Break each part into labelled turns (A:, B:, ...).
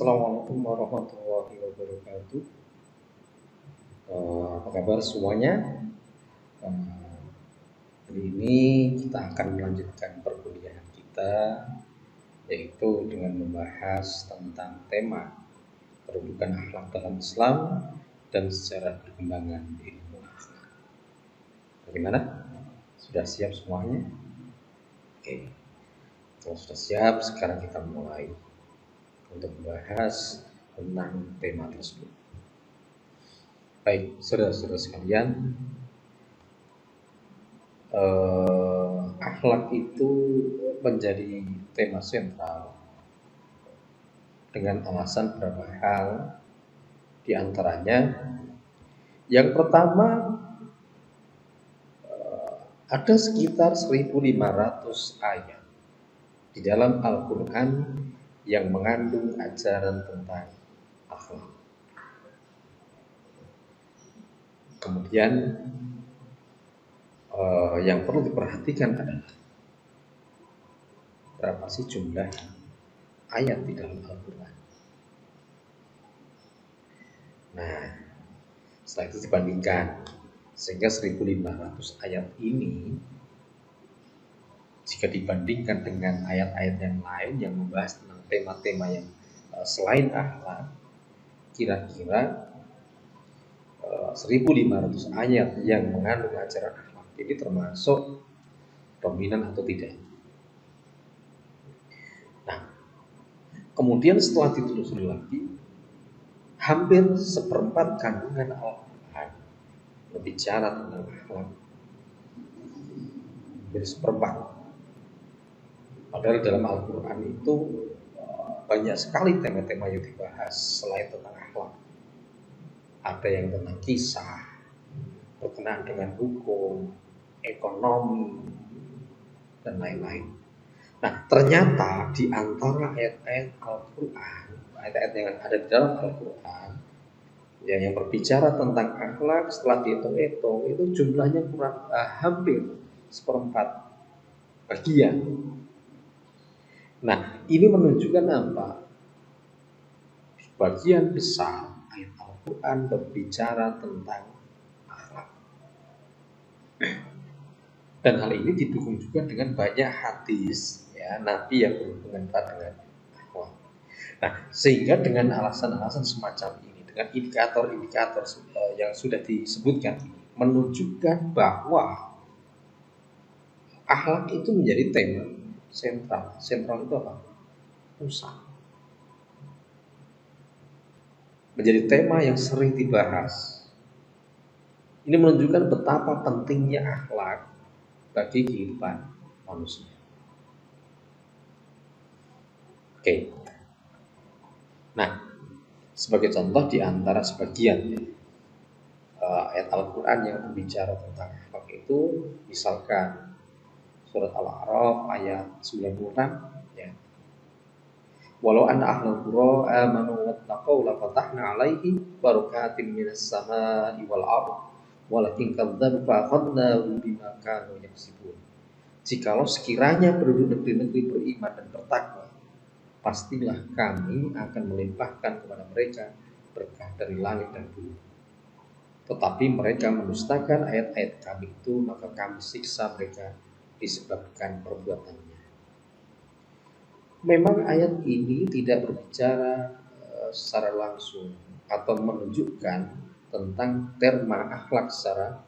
A: Assalamualaikum warahmatullahi wabarakatuh. Apa kabar semuanya? Eh, Hari ini kita akan melanjutkan perkuliahan kita, yaitu dengan membahas tentang tema kedudukan akhlak dalam Islam dan sejarah perkembangan ilmu akhlak. Bagaimana? Sudah siap semuanya? Oke. Kalau sudah siap, sekarang kita mulai untuk membahas tentang tema tersebut. Baik, saudara-saudara sekalian, akhlak itu menjadi tema sentral dengan alasan beberapa hal, diantaranya yang pertama, ada sekitar 1.500 ayat di dalam Al-Quran yang mengandung ajaran tentang akhlak. Kemudian yang perlu diperhatikan adalah berapa sih jumlah ayat di dalam Al-Quran. Nah, setelah itu dibandingkan, sehingga 1.500 ayat ini jika dibandingkan dengan ayat-ayat yang lain yang membahas tentang tema-tema yang selain akhlak, kira-kira 1.500 ayat yang mengandung ajaran akhlak ini termasuk dominan atau tidak. Nah, kemudian setelah ditelusuri lagi, hampir seperempat kandungan Al-Quran berbicara tentang akhlak. Hampir seperempat. Padahal dalam Al-Quran itu banyak sekali tema-tema yang dibahas selain tentang akhlak. Ada yang tentang kisah, berkenaan dengan hukum, ekonomi, dan lain-lain. Nah, ternyata di antara ayat-ayat Al-Quran, ayat-ayat yang ada di dalam Al-Quran, yang berbicara tentang akhlak, setelah dihitung-hitung itu jumlahnya kurang hampir seperempat bagian. Nah, ini menunjukkan apa? Bagian besar ayat Al-Quran berbicara tentang akhlak. Dan hal ini didukung juga dengan banyak hadis ya Nabi yang berhubungan dengan akhlak. Nah, sehingga dengan alasan-alasan semacam ini, dengan indikator-indikator yang sudah disebutkan ini, menunjukkan bahwa akhlak itu menjadi tema sentral. Sentral itu apa? Pusat. Menjadi tema yang sering dibahas. Ini menunjukkan betapa pentingnya akhlak bagi kehidupan manusia. Oke. Nah, sebagai contoh di antara sebagian ayat Al-Quran yang berbicara tentang akhlak itu, misalkan surat Al-A'raf ayat 96 ya. Walau anna ahlul qura amanu wattaqau la fatahna 'alaihim barakatin minas samaa'i wal ardh walakin kadzdzabu fa akhadnahum bima kanu yaksibun. Jikalau sekiranya penduduk negeri-negeri beriman dan bertakwa, pastilah kami akan melimpahkan kepada mereka berkah dari langit dan bumi. Tetapi mereka mendustakan ayat-ayat kami itu, maka kami siksa mereka disebabkan perbuatannya. Memang ayat ini tidak berbicara secara langsung atau menunjukkan tentang terma akhlak secara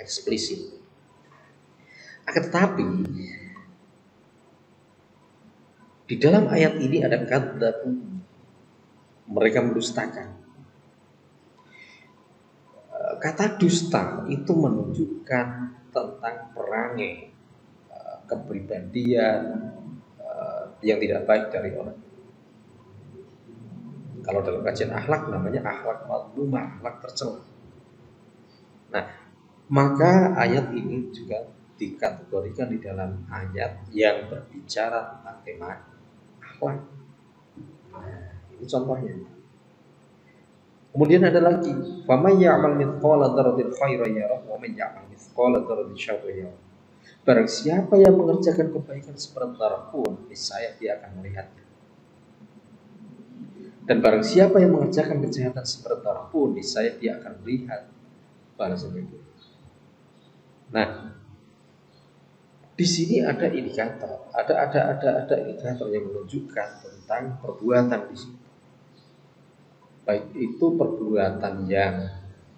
A: eksplisit. Akan tetapi di dalam ayat ini ada kata mereka mendustakan. Kata dusta itu menunjukkan tentang perangai kepribadian yang tidak baik dari orang. Kalau dalam kajian akhlak namanya akhlak madmumah, akhlak tercela. Nah, maka ayat ini juga dikategorikan di dalam ayat yang berbicara tentang tema akhlak. Nah, ini contohnya. Kemudian ada lagi, faman ya'mal mithqala dzarratin khairan yarah wa man ya'mal mithqala dzarratin syarran yarah. Barang siapa yang mengerjakan kebaikan seperantara pun, niscaya dia akan melihatnya. Dan barang siapa yang mengerjakan kejahatan seberapa pun, niscaya dia akan melihat balasan itu. Nah, di sini ada indikator, ada indikator yang menunjukkan tentang perbuatan di sini. Baik itu perbuatan yang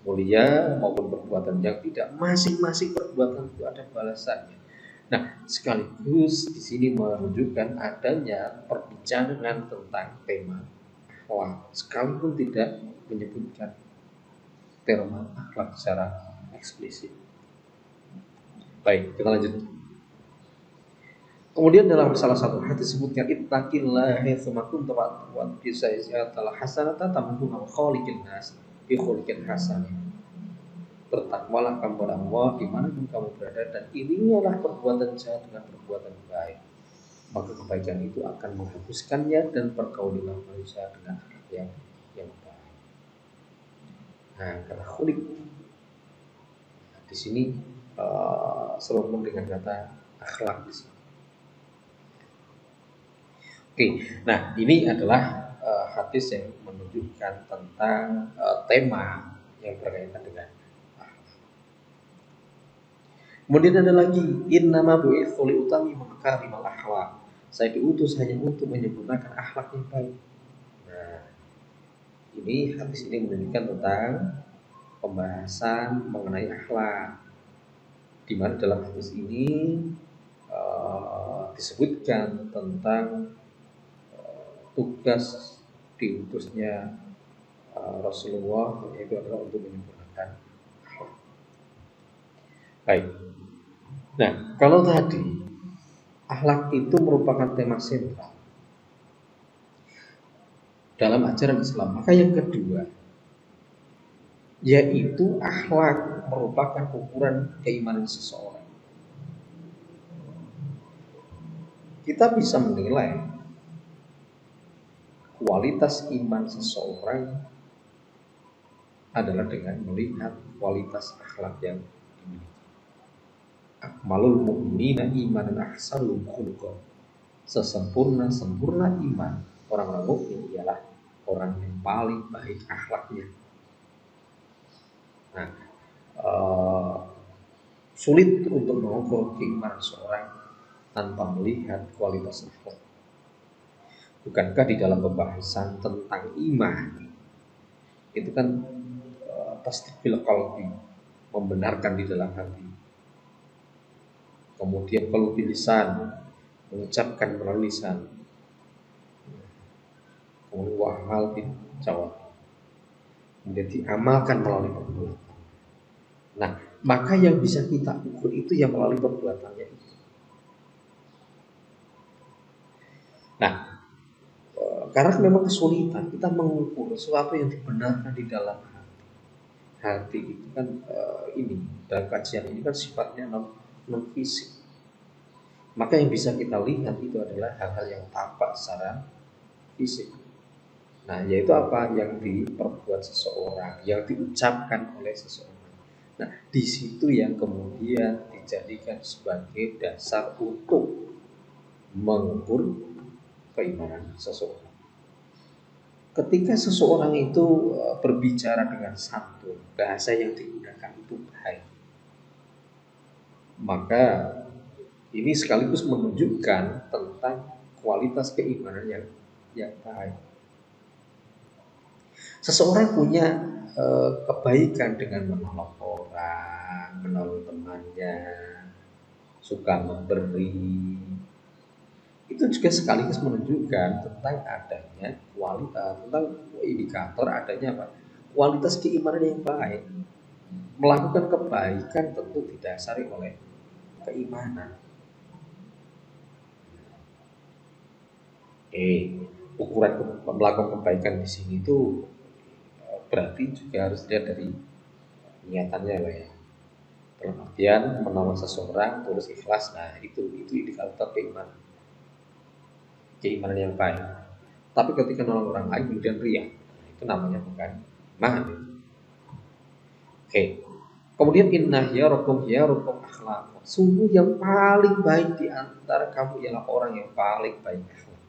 A: mulia maupun perbuatan yang tidak, masing-masing perbuatan itu ada balasannya. Nah, sekaligus di sini menunjukkan adanya perbincangan tentang tema akhlak, sekalipun tidak menyebutkan tema akhlak secara eksplisit. Baik, kita lanjut. Kemudian dalam salah satu hadis disebutkan ittaqillah haitsuma kunta wa bisayyatalah hasanata tamhu khaliqin nas bi khuliqin hasan. Bertakwalah kamu kepada Allah dimanapun kamu berada, dan inilah perbuatan jahat dengan perbuatan baik, maka kebaikan itu akan menghapuskannya, dan pergaulilah manusia dengan akhlak yang baik. Nah, kata khuliq di sini serumur dengan kata akhlak di sini. Oke, nah ini adalah hadis yang menunjukkan tentang tema yang berkaitan dengan akhlak. Kemudian ada lagi, innama bu'itsu li utami makarimal akhlak. Saya diutus hanya untuk menyempurnakan akhlak yang baik. Nah, ini hadis ini menunjukkan tentang pembahasan mengenai akhlak, di mana dalam hadis ini disebutkan tentang tugas diutusnya Rasulullah, yaitu adalah untuk menyempurnakan akhlak. Baik. Nah, kalau tadi akhlak itu merupakan tema sentral dalam ajaran Islam, maka yang kedua yaitu akhlak merupakan ukuran keimanan seseorang. Kita bisa menilai kualitas iman seseorang adalah dengan melihat kualitas akhlak yang dimiliki. Akmalul mu'minina imanan ahsanul khuluqa. Sesempurna iman orang mukmin ialah orang yang paling baik akhlaknya. Nah, sulit untuk mengukur keimanan seorang tanpa melihat kualitas akhlak. Bukankah di dalam pembahasan tentang iman itu kan tasdiqul qalbi, membenarkan di dalam hati. Kemudian kalau lisan, mengucapkan melalui lisan. Kemudian wahal bin jawab, kemudian diamalkan melalui perbuatan. Nah, maka yang bisa kita ukur itu yang melalui perbuatannya itu. Nah, karena memang kesulitan kita mengukur sesuatu yang dibenarkan di dalam hati. Hati itu kan ini dalam kajian ini kan sifatnya non fisik. Maka yang bisa kita lihat itu adalah hal-hal yang tampak secara fisik. Nah, yaitu apa yang diperbuat seseorang, yang diucapkan oleh seseorang. Nah, di situ yang kemudian dijadikan sebagai dasar untuk mengukur keimanan seseorang. Ketika seseorang itu berbicara dengan santun, bahasa yang digunakan itu baik, maka ini sekaligus menunjukkan tentang kualitas keimanan yang baik. Seseorang punya kebaikan dengan menolong orang, menolong temannya, suka memberi, itu juga sekaligus menunjukkan tentang adanya kualitas, tentang indikator adanya apa? Kualitas keimanan yang baik. Melakukan kebaikan tentu didasari oleh keimanan. Ukuran melakukan kebaikan di sini itu berarti juga harus dilihat dari niatannya lah ya. Dalam artian menolong seseorang tulus ikhlas, nah itu indikator keimanan yang baik. Tapi ketika nolong orang lain kemudian riya, itu namanya bukan iman. Oke. Kemudian inna hiyarukum akhlaq. Sungguh yang paling baik di antara kamu ialah orang yang paling baik akhlak.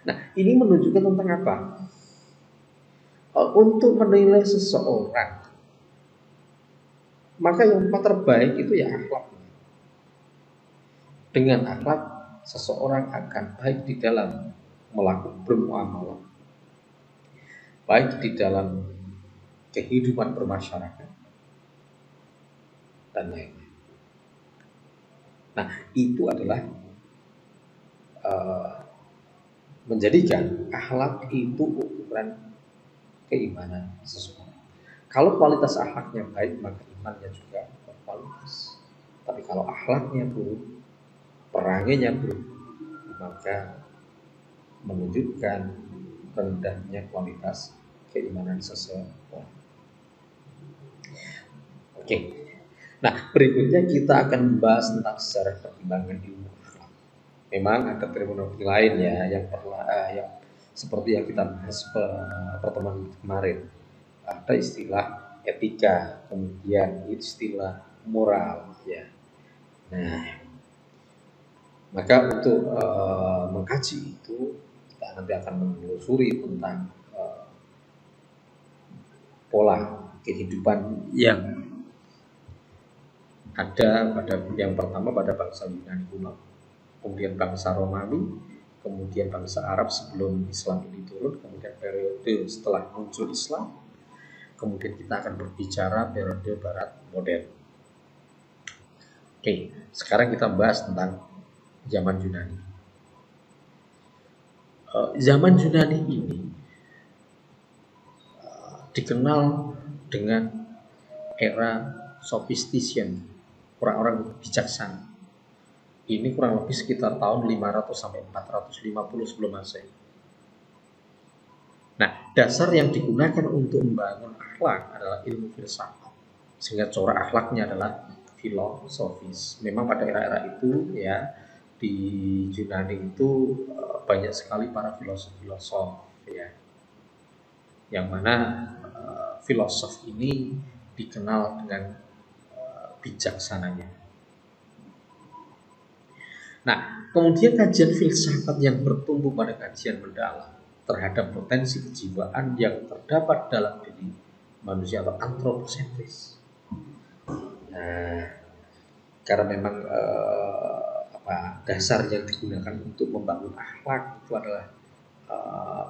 A: Nah, ini menunjukkan tentang apa? Untuk menilai seseorang, maka yang terbaik itu ya akhlak. Dengan akhlak, seseorang akan baik di dalam melakukan bermuamalah, baik di dalam kehidupan bermasyarakat, dan lain-lain. Nah, itu adalah uh, menjadikan akhlak itu ukuran keimanan seseorang. Kalau kualitas akhlaknya baik, maka imannya juga berkualitas. Tapi kalau akhlaknya buruk, peranginya buruk, maka menunjukkan rendahnya kualitas keimanan seseorang. Oke. Nah, berikutnya kita akan membahas tentang sejarah perkembangan ilmu akhlak. Memang ada terminologi lain ya yang seperti yang kita bahas pertemuan kemarin. Ada istilah etika, kemudian istilah moral ya. Nah, maka untuk mengkaji itu kita nanti akan menelusuri tentang pola kehidupan yang ada pada yang pertama pada bangsa Yunani kuno, kemudian bangsa Romawi, kemudian bangsa Arab sebelum Islam ini turun, kemudian periode setelah muncul Islam, kemudian kita akan berbicara periode Barat modern. Oke, sekarang kita bahas tentang zaman Yunani. Zaman Yunani ini dikenal dengan era sophistication, orang-orang bijaksana. Ini kurang lebih sekitar tahun 500 sampai 450 sebelum Masehi. Nah, dasar yang digunakan untuk membangun akhlak adalah ilmu filsafat. Sehingga corak akhlaknya adalah filosofis. Memang pada era-era itu ya di Yunani itu banyak sekali para filosof ya. Yang mana filosof ini dikenal dengan bijaksananya. Nah, kemudian kajian filsafat yang bertumbuh pada kajian mendalam terhadap potensi kejiwaan yang terdapat dalam diri manusia atau antroposentris. Nah, karena memang dasar yang digunakan untuk membangun akhlak itu adalah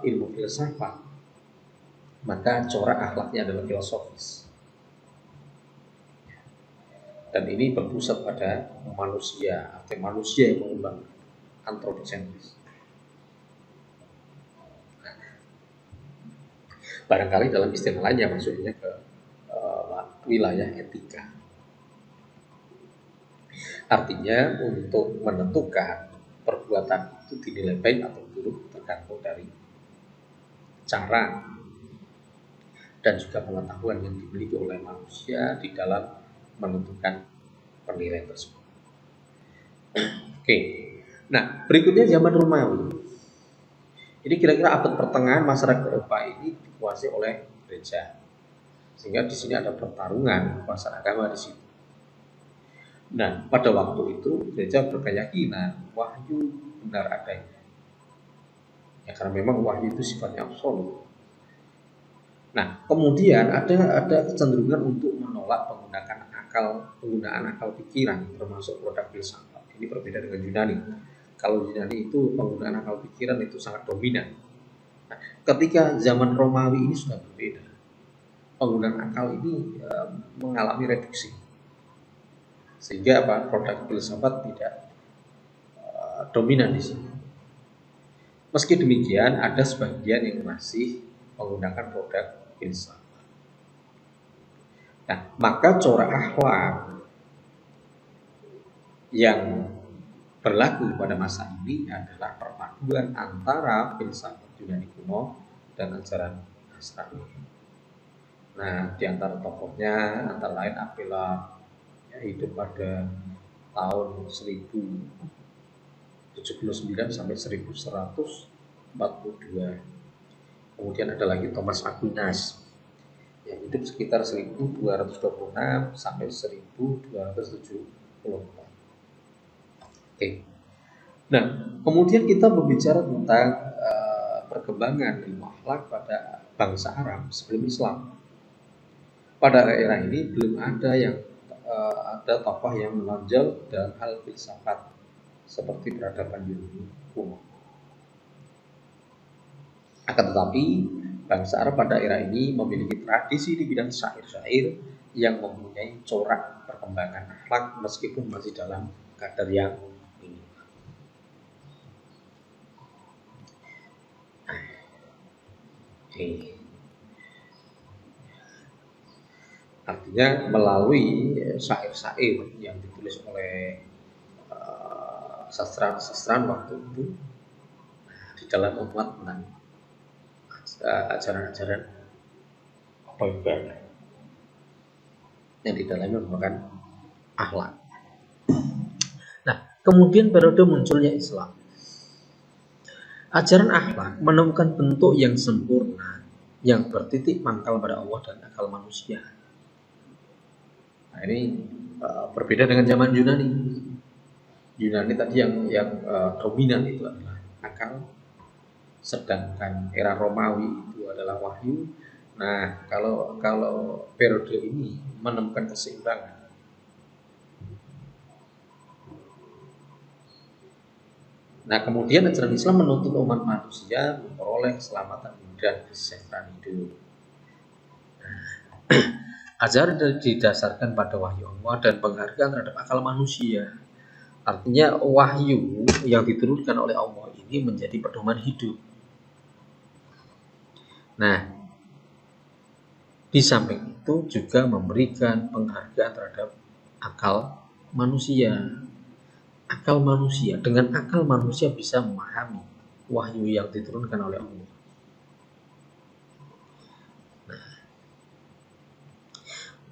A: ilmu filsafat, maka corak akhlaknya adalah filosofis. Dan ini berpusat pada manusia, atau manusia yang mengembangkan antroposentris. Barangkali dalam istilah lainnya maksudnya ke wilayah etika. Artinya untuk menentukan perbuatan itu dinilai baik atau buruk tergantung dari cara dan juga pengetahuan yang dimiliki oleh manusia di dalam menentukan penilaian tersebut. Oke. Nah, berikutnya zaman Romawi. Ini kira-kira abad pertengahan masyarakat Eropa ini dikuasai oleh gereja. Sehingga di sini ada pertarungan kekuasaan agama di situ. Nah, pada waktu itu gereja berkeyakinan wahyu benar adanya. Ya, karena memang wahyu itu sifatnya absolut. Nah, kemudian ada kecenderungan untuk menolak penggunaan akal pikiran termasuk produk filsafat. Ini berbeda dengan Yunani. Kalau Yunani itu penggunaan akal pikiran itu sangat dominan. Nah, ketika zaman Romawi ini sudah berbeda. Penggunaan akal ini mengalami reduksi. Sehingga produk filsafat tidak dominan di sini. Meski demikian, ada sebagian yang masih menggunakan produk filsafat. Nah, maka corak akhlak yang berlaku pada masa ini adalah perpaduan antara filsafat Yunani kuno dan ajaran Nasrani. Nah, di antara tokohnya antara lain Apella yang hidup pada tahun 1079 sampai 1142. Kemudian ada lagi Thomas Aquinas yang hidup sekitar 1226 sampai 1274. Oke. Nah, kemudian kita berbicara tentang perkembangan ilmu akhlak pada bangsa Arab sebelum Islam. Pada era ini belum ada ada tokoh yang menonjol dalam hal filsafat seperti peradaban Yunani kuno. Akan tetapi bangsa Arab pada era ini memiliki tradisi di bidang syair-syair yang mempunyai corak perkembangan akhlak meskipun masih dalam kadar yang minim. Artinya melalui syair-syair yang ditulis oleh sastra-sastra waktu itu di dalam umat tentang ajaran-ajaran apa yang di dalamnya merupakan akhlak. Nah, kemudian periode munculnya Islam. Ajaran akhlak menemukan bentuk yang sempurna yang bertitik pangkal pada Allah dan akal manusia. Nah, ini berbeda dengan zaman Yunani. Yunani tadi yang dominan itu adalah akal, sedangkan era Romawi itu adalah wahyu. Nah, kalau periode ini menemukan keseimbangan. Nah, kemudian ajaran Islam menuntut umat manusia memperoleh keselamatan dan kesejahteraan hidup. Ajaran didasarkan pada wahyu Allah dan penghargaan terhadap akal manusia. Artinya wahyu yang diturunkan oleh Allah ini menjadi pedoman hidup. Nah, di samping itu juga memberikan penghargaan terhadap akal manusia. Akal manusia, dengan akal manusia bisa memahami wahyu yang diturunkan oleh Allah.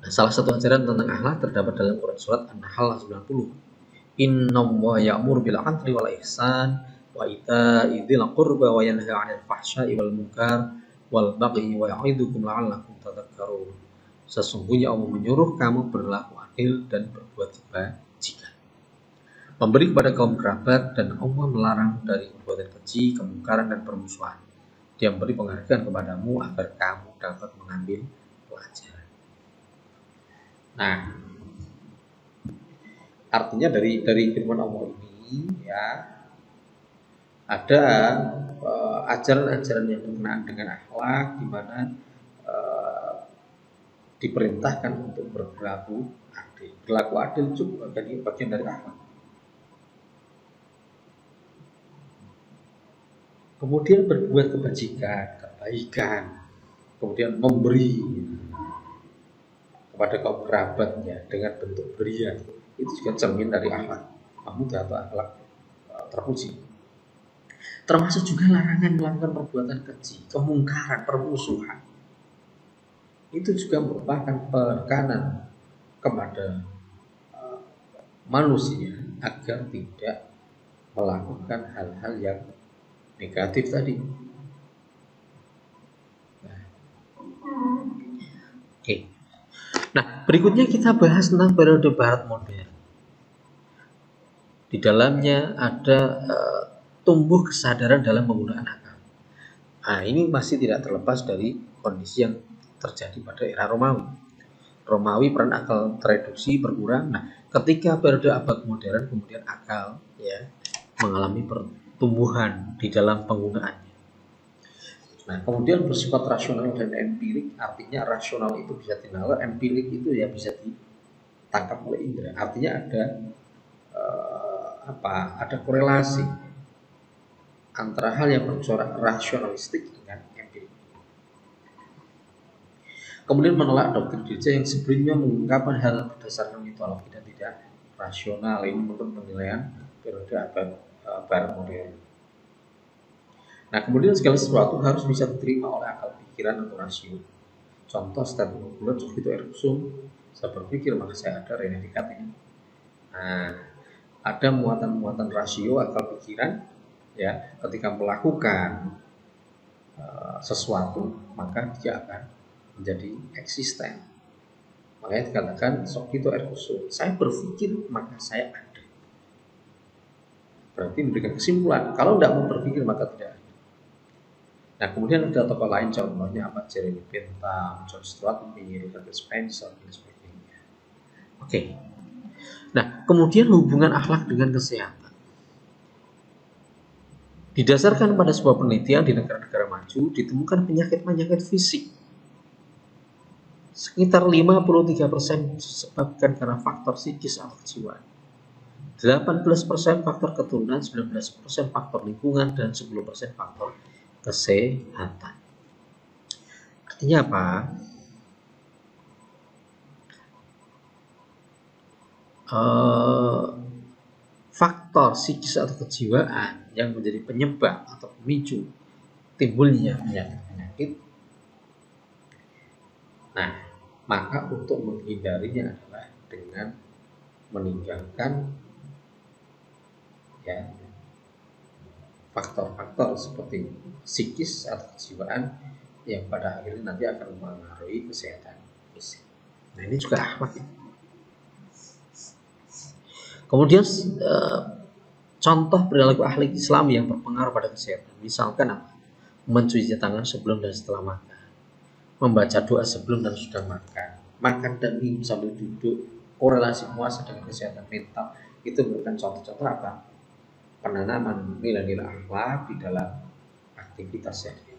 A: Nah, salah satu ajaran tentang akhlak terdapat dalam Quran surat An-Nahl 90. Innallaha ya'muru bil 'adli wal ihsan wa ita'i dzil qurba wa yanha 'anil fahsya'i wal munkar wal baghi wa ya'idukum la'allakum tadhakkarun. Sesungguhnya Allah menyuruh kamu berlaku adil dan berbuat kebajikan, memberi kepada kaum kerabat, dan Allah melarang dari perbuatan keji, kemungkaran, dan permusuhan. Dia memberi penghargaan kepadamu agar kamu dapat mengambil pelajaran. Nah, artinya dari firman Allah ini ya ada ajaran-ajaran yang berkenaan dengan akhlak, di mana diperintahkan untuk berlaku adil. Berlaku adil juga jadi bagian dari akhlak. Kemudian berbuat kebajikan, kebaikan, kemudian memberi kepada kaum kerabatnya dengan bentuk berian, itu juga cermin dari akhlak mahmudah atau akhlak terpuji. Termasuk juga larangan melakukan perbuatan keji, kemungkaran, permusuhan. Itu juga merupakan penekanan kepada manusia agar tidak melakukan hal-hal yang negatif tadi. Oke. Nah, berikutnya kita bahas tentang periode Barat modern. Di dalamnya ada tumbuh kesadaran dalam menggunakan akal. Nah, ini masih tidak terlepas dari kondisi yang terjadi pada era Romawi. Romawi peran akal tereduksi berkurang. Nah, ketika periode abad modern kemudian akal ya mengalami pertumbuhan di dalam penggunaannya. Nah, kemudian bersifat rasional dan empirik, artinya rasional itu bisa dinalar, empirik itu ya bisa ditangkap oleh indera. Artinya ada korelasi antara hal yang bercorak rasionalistik dengan empirik. Kemudian menolak doktrin gereja yang sebelumnya mengungkapkan hal berdasarkan mitologi dan tidak rasional. Ini menurut penilaian periode abad Barat modern. Nah, kemudian segala sesuatu harus bisa diterima oleh akal pikiran atau rasio. Contoh statement bulat itu ergusum, saya berpikir maka saya ada Rene Descartes ini. Nah, ada muatan-muatan rasio akal pikiran ya, ketika melakukan sesuatu maka dia akan menjadi eksisten. Makanya dikatakan itu ergusum, saya berpikir maka saya ada. Berarti memberikan kesimpulan, kalau tidak mau berpikir maka tidak ada. Nah, kemudian ada tokoh lain contohnya apa? Jeremy Bentham, John Stuart Mill, Herbert Spencer dan sebagainya. Oke. Nah, kemudian hubungan akhlak dengan kesehatan. Didasarkan pada sebuah penelitian di negara-negara maju, ditemukan penyakit-penyakit fisik sekitar 53% disebabkan karena faktor psikis atau kejiwaan. 18% faktor keturunan, 19% faktor lingkungan, dan 10% faktor kesehatan. Artinya apa? Faktor psikis atau kejiwaan yang menjadi penyebab atau pemicu timbulnya penyakit-penyakit. Nah, maka untuk menghindarinya adalah dengan meninggalkan ya faktor-faktor seperti psikis atau kejiwaan yang pada akhirnya nanti akan mempengaruhi kesehatan fisik. Nah, ini juga akhlak. Kemudian contoh perilaku ahli Islam yang berpengaruh pada kesehatan, misalkan apa? Mencuci tangan sebelum dan setelah makan, membaca doa sebelum dan sudah makan, makan dan minum sambil duduk, korelasi puasa dengan kesehatan mental, itu merupakan contoh-contoh apa? Penanaman nilai-nilai akhlak di dalam aktivitas sehari-hari.